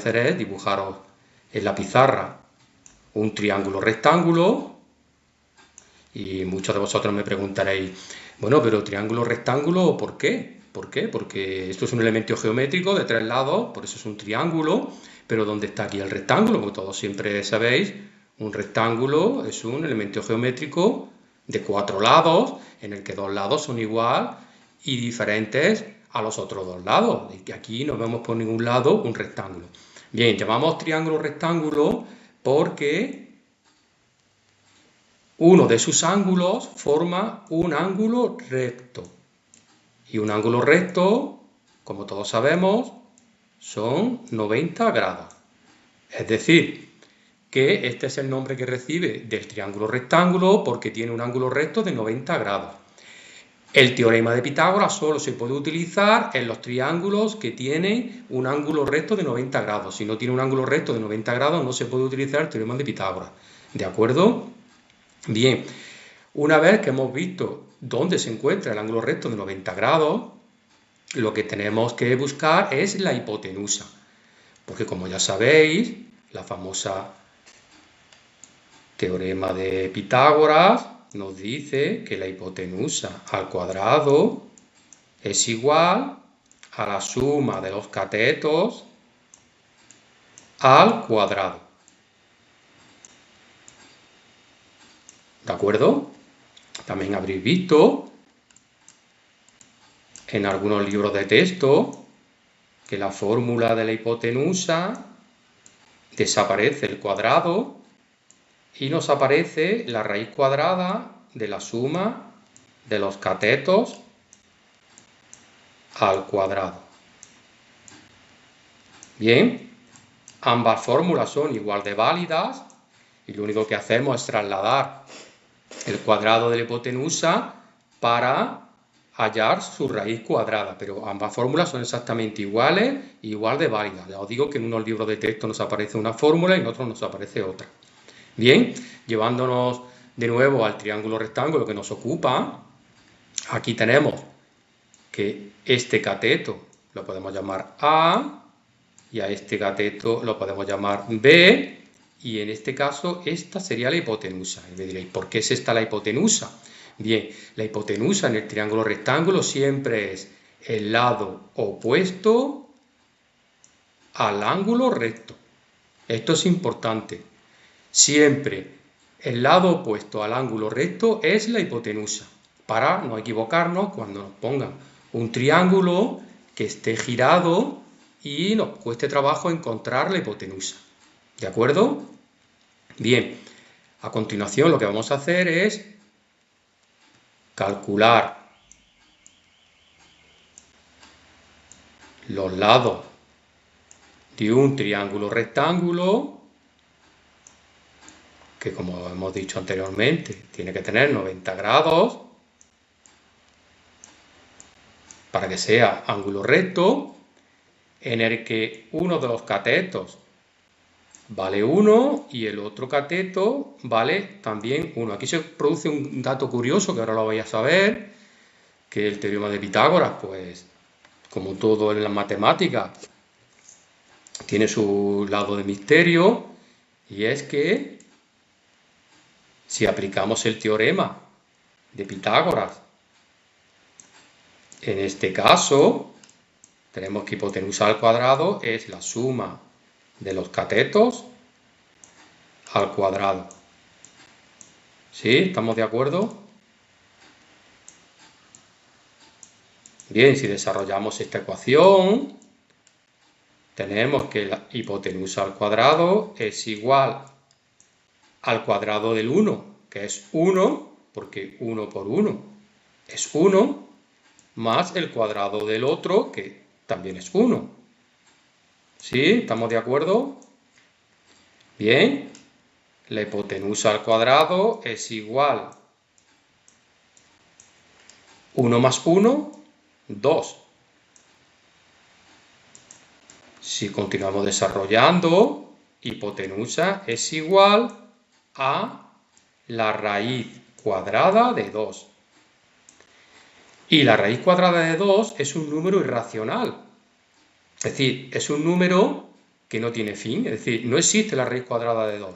hacer es dibujaros en la pizarra un triángulo rectángulo. Y muchos de vosotros me preguntaréis, bueno, pero triángulo rectángulo, ¿por qué? ¿Por qué? Porque esto es un elemento geométrico de 3 lados, por eso es un triángulo. Pero ¿dónde está aquí el rectángulo? Porque todos siempre sabéis, un rectángulo es un elemento geométrico de 4 lados, en el que 2 lados son igual y diferentes a los otros 2 lados. Y que aquí no vemos por ningún lado un rectángulo. Bien, llamamos triángulo rectángulo porque uno de sus ángulos forma un ángulo recto. Y un ángulo recto, como todos sabemos, son 90 grados. Es decir, que este es el nombre que recibe del triángulo rectángulo porque tiene un ángulo recto de 90 grados. El teorema de Pitágoras solo se puede utilizar en los triángulos que tienen un ángulo recto de 90 grados. Si no tiene un ángulo recto de 90 grados, no se puede utilizar el teorema de Pitágoras. ¿De acuerdo? Bien, una vez que hemos visto dónde se encuentra el ángulo recto de 90 grados, lo que tenemos que buscar es la hipotenusa. Porque como ya sabéis, la famosa teorema de Pitágoras nos dice que la hipotenusa al cuadrado es igual a la suma de los catetos al cuadrado. ¿De acuerdo? También habréis visto en algunos libros de texto que la fórmula de la hipotenusa desaparece el cuadrado y nos aparece la raíz cuadrada de la suma de los catetos al cuadrado. Bien, ambas fórmulas son igual de válidas y lo único que hacemos es trasladar el cuadrado de la hipotenusa para hallar su raíz cuadrada, pero ambas fórmulas son exactamente iguales y igual de válidas. Ya os digo que en unos libros de texto nos aparece una fórmula y en otros nos aparece otra. Bien, llevándonos de nuevo al triángulo rectángulo que nos ocupa, aquí tenemos que este cateto lo podemos llamar A y a este cateto lo podemos llamar B y en este caso esta sería la hipotenusa. Y me diréis, ¿por qué es esta la hipotenusa? Bien, la hipotenusa en el triángulo rectángulo siempre es el lado opuesto al ángulo recto. Esto es importante. Siempre el lado opuesto al ángulo recto es la hipotenusa, para no equivocarnos cuando nos pongan un triángulo que esté girado y nos cueste trabajo encontrar la hipotenusa. ¿De acuerdo? Bien, a continuación lo que vamos a hacer es calcular los lados de un triángulo rectángulo que, como hemos dicho anteriormente, tiene que tener 90 grados para que sea ángulo recto, en el que uno de los catetos vale 1 y el otro cateto vale también 1. Aquí se produce un dato curioso que ahora lo vais a saber, que el teorema de Pitágoras, pues, como todo en las matemáticas, tiene su lado de misterio, y es que si aplicamos el teorema de Pitágoras, en este caso, tenemos que hipotenusa al cuadrado es la suma de los catetos al cuadrado. ¿Sí? ¿Estamos de acuerdo? Bien, si desarrollamos esta ecuación, tenemos que la hipotenusa al cuadrado es igual al cuadrado del 1, que es 1, porque 1 por 1 es 1, más el cuadrado del otro, que también es 1. ¿Sí? ¿Estamos de acuerdo? Bien, la hipotenusa al cuadrado es igual 1 más 1, 2. Si continuamos desarrollando, hipotenusa es igual a la raíz cuadrada de 2. Y la raíz cuadrada de 2 es un número irracional. Es decir, es un número que no tiene fin, es decir, no existe la raíz cuadrada de 2,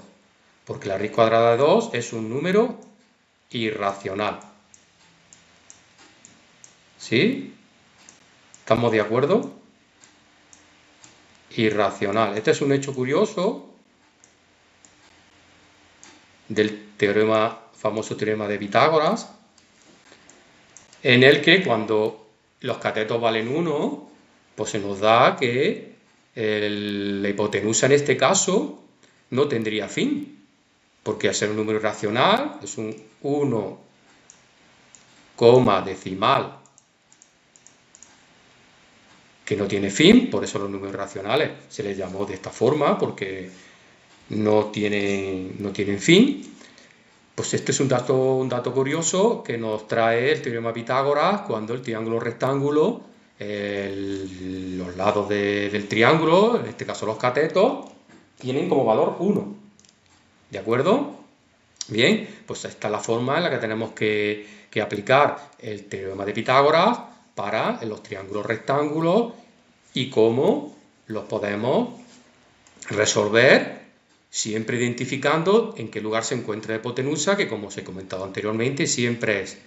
porque la raíz cuadrada de 2 es un número irracional. ¿Sí? ¿Estamos de acuerdo? Irracional. Este es un hecho curioso del famoso teorema de Pitágoras, en el que cuando los catetos valen 1, pues se nos da que la hipotenusa en este caso no tendría fin, porque al ser un número irracional es un 1, decimal que no tiene fin, por eso los números racionales se les llamó de esta forma, porque no tienen fin. Pues este es un dato curioso que nos trae el teorema de Pitágoras cuando el triángulo rectángulo, los lados del triángulo, en este caso los catetos, tienen como valor 1. ¿De acuerdo? Bien, pues esta es la forma en la que tenemos que aplicar el teorema de Pitágoras para los triángulos rectángulos y cómo los podemos resolver, siempre identificando en qué lugar se encuentra la hipotenusa, que como os he comentado anteriormente, siempre es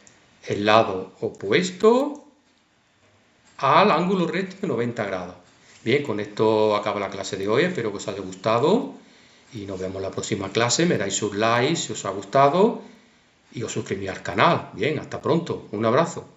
el lado opuesto al ángulo recto de 90 grados. Bien, con esto acaba la clase de hoy, espero que os haya gustado y nos vemos en la próxima clase. Me dais un like si os ha gustado y os suscribís al canal. Bien, hasta pronto, un abrazo.